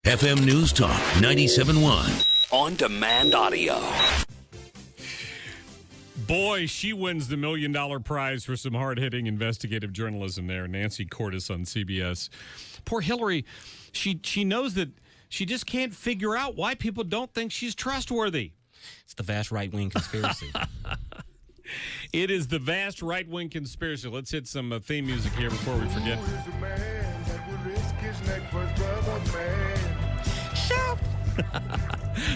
FM News Talk 97.1. On demand audio. Boy, she wins the $1 million prize for some hard-hitting investigative journalism there. Nancy Cordes on CBS. Poor Hillary, she knows that she just can't figure out why people don't think she's trustworthy. It's the vast right-wing conspiracy. It is the vast right-wing conspiracy. Let's hit some theme music here before we forget.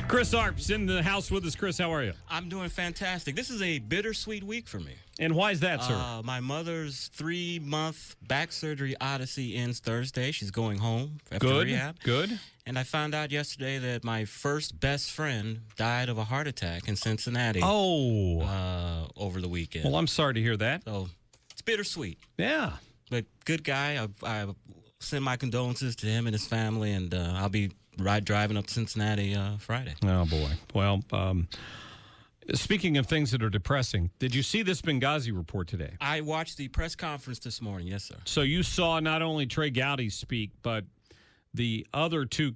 Chris Arps in the house with us. Chris, how are you? I'm doing fantastic. This is a bittersweet week for me. And why is that, sir? My mother's 3-month back surgery odyssey ends Thursday. She's going home after rehab. Good. And I found out yesterday that my first best friend died of a heart attack in Cincinnati. Over the weekend. Well, I'm sorry to hear that. So it's bittersweet. Yeah. But good guy. I send my condolences to him and his family, and I'll be driving up to Cincinnati Friday. Oh, boy. Well, speaking of things that are depressing, did you see this Benghazi report today? I watched the press conference this morning. Yes, sir. So you saw not only Trey Gowdy speak, but the other two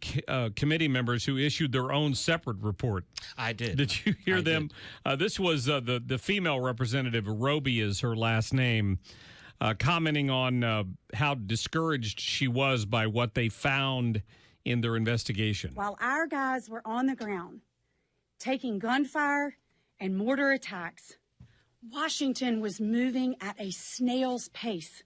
committee members who issued their own separate report. I did. Did you hear them? This was the female representative, Roby is her last name, commenting on how discouraged she was by what they found in their investigation. While our guys were on the ground taking gunfire and mortar attacks, Washington was moving at a snail's pace.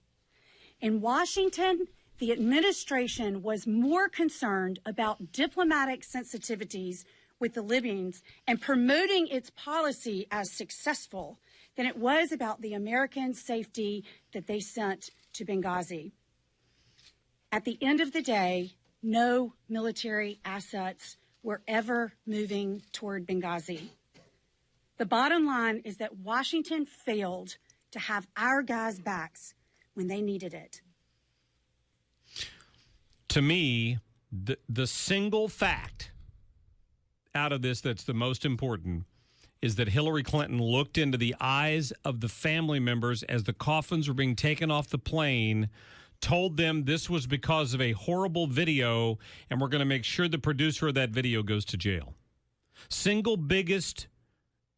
In Washington, the administration was more concerned about diplomatic sensitivities with the Libyans and promoting its policy as successful than it was about the American safety that they sent to Benghazi. At the end of the day, no military assets were ever moving toward Benghazi. The bottom line is that Washington failed to have our guys' backs when they needed it. To me, the single fact out of this that's the most important is that Hillary Clinton looked into the eyes of the family members as the coffins were being taken off the plane, told them this was because of a horrible video, and we're going to make sure the producer of that video goes to jail. Single biggest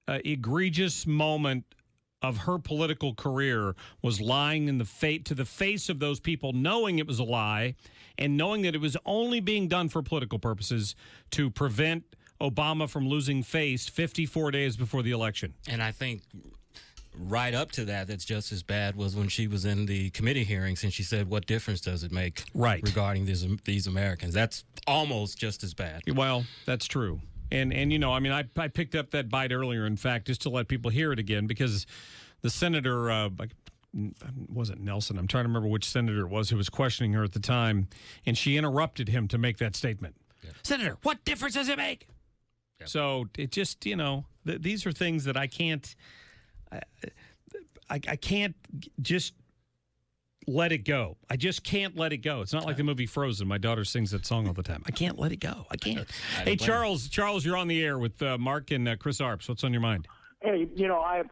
egregious moment of her political career was lying in the face of those people, knowing it was a lie and knowing that it was only being done for political purposes to prevent Obama from losing face 54 days before the election. And I think right up to that's just as bad was when she was in the committee hearings and she said, what difference does it make regarding these Americans? That's almost just as bad. Well, that's true. And you know, I mean, I picked up that bite earlier, in fact, just to let people hear it again, because the senator, wasn't Nelson, I'm trying to remember which senator it was who was questioning her at the time, and she interrupted him to make that statement. Yeah. Senator, what difference does it make? Yeah. So it just, you know, these are things that I can't just let it go. I just can't let it go. It's not like the movie Frozen. My daughter sings that song all the time. I can't let it go. I can't. Hey, Charles, you're on the air with Mark and Chris Arps. What's on your mind? Hey, you know, I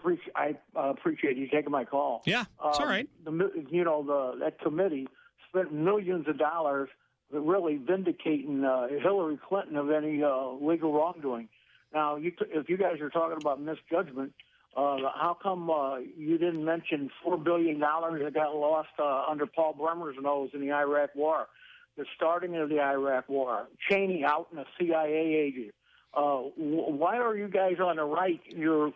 appreciate you taking my call. Yeah, it's all right. That committee spent millions of dollars really vindicating Hillary Clinton of any legal wrongdoing. Now, if you guys are talking about misjudgment, how come you didn't mention $4 billion that got lost under Paul Bremer's nose in the Iraq War, the starting of the Iraq War, Cheney out in a CIA agent? Why are you guys on the right? You're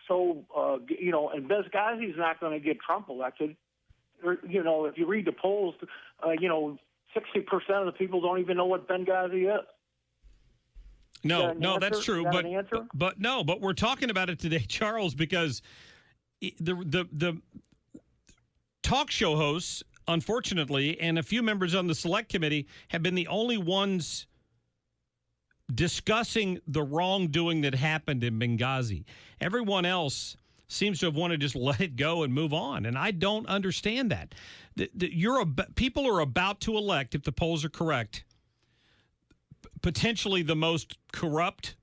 so, and Benghazi's not going to get Trump elected. You know, if you read the polls, 60% of the people don't even know what Benghazi is. No, that's true. But we're talking about it today, Charles, because the talk show hosts, unfortunately, and a few members on the select committee have been the only ones discussing the wrongdoing that happened in Benghazi. Everyone else seems to have wanted to just let it go and move on, and I don't understand that. People are about to elect, if the polls are correct, potentially the most corrupt,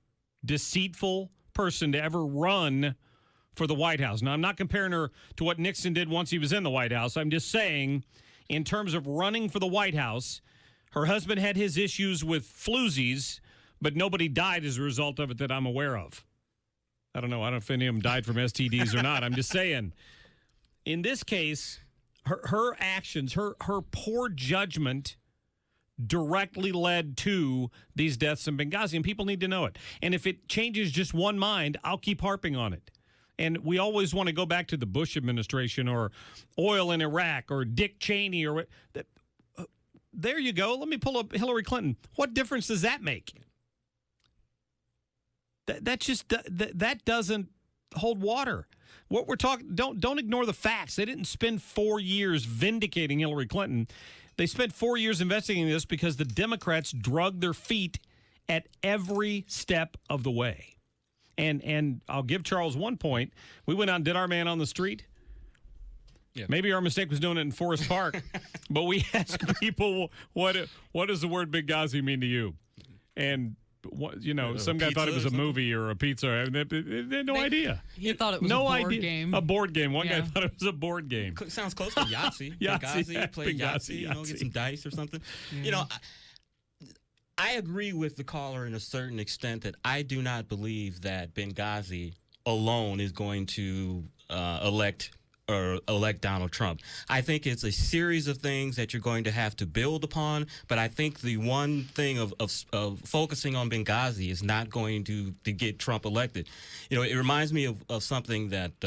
deceitful person to ever run for the White House. Now, I'm not comparing her to what Nixon did once he was in the White House. I'm just saying, in terms of running for the White House, Her husband had his issues with floozies, but nobody died as a result of it that I'm aware of. I don't know. I don't know if any of them died from STDs or not. I'm just saying. In this case, her actions, her poor judgment directly led to these deaths in Benghazi, and people need to know it. And if it changes just one mind, I'll keep harping on it. And we always want to go back to the Bush administration or oil in Iraq or Dick Cheney or there you go. Let me pull up Hillary Clinton. What difference does that make? That doesn't hold water. What we're talking, don't ignore the facts. They didn't spend 4 years vindicating Hillary Clinton. They spent 4 years investigating this because the Democrats drug their feet at every step of the way. And I'll give Charles one point. We went out and did our man on the street. Yeah. Maybe our mistake was doing it in Forest Park, but we asked people, what does the word Benghazi mean to you? And some guy thought it was a movie or a pizza. They had no idea. He thought it was a board game. A board game. One guy thought it was a board game. Sounds close to Yahtzee. Yahtzee. Play Yahtzee. Get some dice or something. I agree with the caller in a certain extent that I do not believe that Benghazi alone is going to elect Donald Trump. I think it's a series of things that you're going to have to build upon, but I think the one thing of focusing on Benghazi is not going to get Trump elected. It reminds me of something that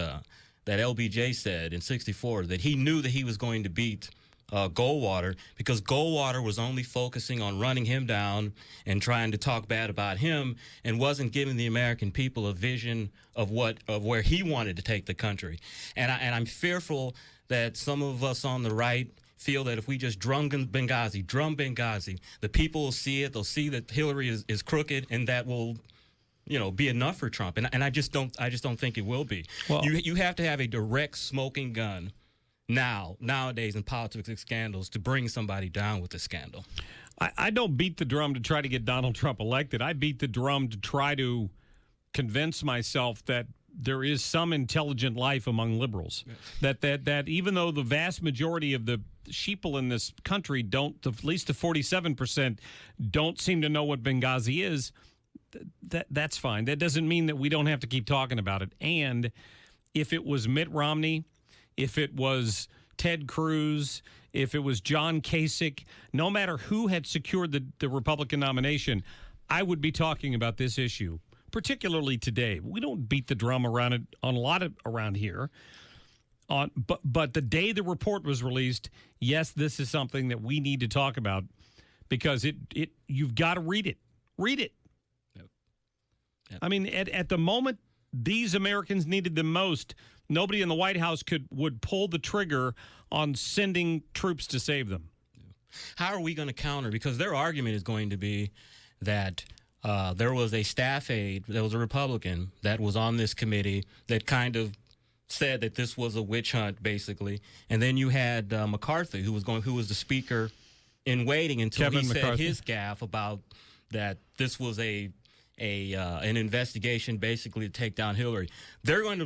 LBJ said in '64, that he knew that he was going to beat Goldwater because Goldwater was only focusing on running him down and trying to talk bad about him and wasn't giving the American people a vision of where he wanted to take the country. And I'm fearful that some of us on the right feel that if we just drum Benghazi, the people will see it. They'll see that Hillary is crooked, and that will be enough for Trump. And I just don't think it will be. Well, you have to have a direct smoking gun nowadays in politics and scandals to bring somebody down with a scandal. I don't beat the drum to try to get Donald Trump elected. I beat the drum to try to convince myself that there is some intelligent life among liberals. Yes. That even though the vast majority of the sheeple in this country at least the 47%, don't seem to know what Benghazi is, that's fine. That doesn't mean that we don't have to keep talking about it. And if it was Mitt Romney, if it was Ted Cruz, if it was John Kasich, no matter who had secured the Republican nomination, I would be talking about this issue, particularly today. We don't beat the drum around it on a lot around here. But the day the report was released, yes, this is something that we need to talk about because you've got to read it. Read it. Yep. I mean, at the moment these Americans needed the most, nobody in the White House would pull the trigger on sending troops to save them. How are we going to counter? Because their argument is going to be that there was a staff aide, there was a Republican that was on this committee that kind of said that this was a witch hunt, basically. And then you had McCarthy, who was the speaker in waiting until Kevin he McCarthy. said his gaffe about that this was an investigation basically to take down Hillary. They're going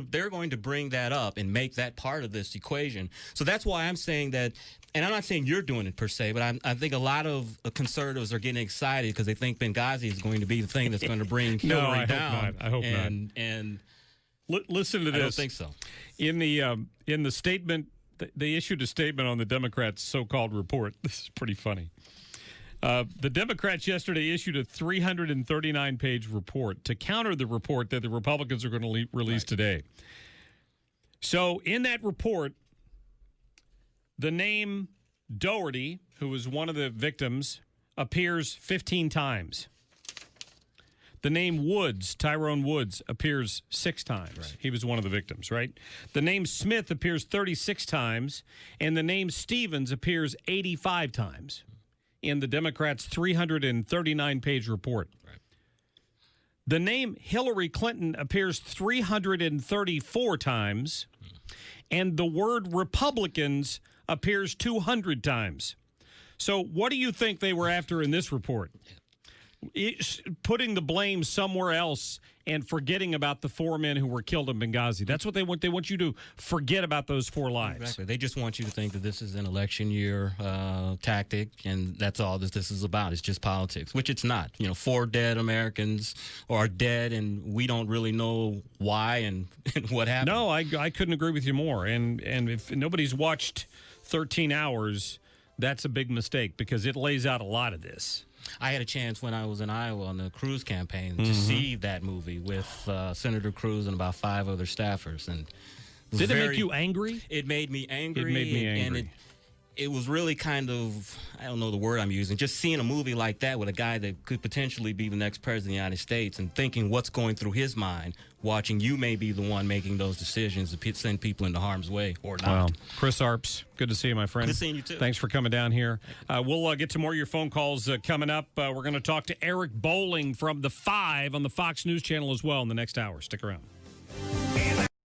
to bring that up and make that part of this equation. So that's why I'm saying that, and I'm not saying you're doing it per se, but I think a lot of conservatives are getting excited because they think Benghazi is going to be the thing that's going to bring Hillary down. I hope not. And listen to this. I don't think so. In the statement, they issued a statement on the Democrats' so-called report. This is pretty funny. The Democrats yesterday issued a 339-page report to counter the report that the Republicans are going to release today. So in that report, the name Doherty, who was one of the victims, appears 15 times. The name Woods, Tyrone Woods, appears 6 times. Right. He was one of the victims, right? The name Smith appears 36 times, and the name Stevens appears 85 times. In the Democrats' 339-page report. Right. The name Hillary Clinton appears 334 times, and the word Republicans appears 200 times. So what do you think they were after in this report? putting the blame somewhere else and forgetting about the 4 men who were killed in Benghazi. That's what they want. They want you to forget about those 4 lives. Exactly. They just want you to think that this is an election year tactic, and that's all this is about. It's just politics, which it's not. 4 dead Americans are dead, and we don't really know why and what happened. No, I couldn't agree with you more. And if nobody's watched 13 Hours, that's a big mistake because it lays out a lot of this. I had a chance when I was in Iowa on the Cruz campaign to see that movie with Senator Cruz and about 5 other staffers. And did it make you angry? It made me angry. It made me angry. And it was really kind of, I don't know the word I'm using, just seeing a movie like that with a guy that could potentially be the next president of the United States and thinking what's going through his mind, watching you may be the one making those decisions to send people into harm's way or not. Wow. Chris Arps, good to see you, my friend. Good seeing you, too. Thanks for coming down here. We'll get to more of your phone calls coming up. We're going to talk to Eric Bowling from The 5 on the Fox News Channel as well in the next hour. Stick around.